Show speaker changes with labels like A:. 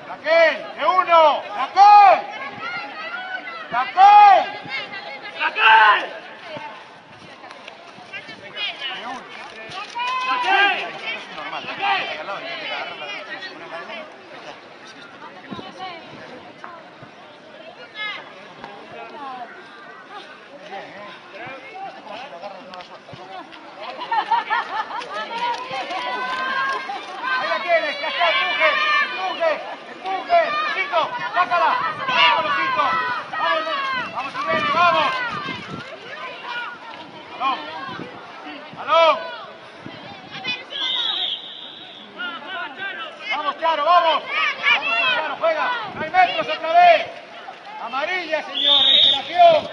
A: ¡Raquel! ¡De uno! ¡Raquel! ¡Raquel! ¡Raquel! ¡De uno! ¡Raquel! Es normal. Raquel. Al lado, y te agarran las dos, se ponen la de uno. Muy bien, ¿eh? ¿Viste cómo se lo agarra y no la suelta, no? Ahí la tienes, ya está, empuje, empuje, empuje, Lucito, sácala, vamos Lucito, vamos Irene, vamos. Balón, balón. Vamos Charo, vamos. Vamos Charo, juega, no hay metros otra vez. Amarilla señor, recuperación.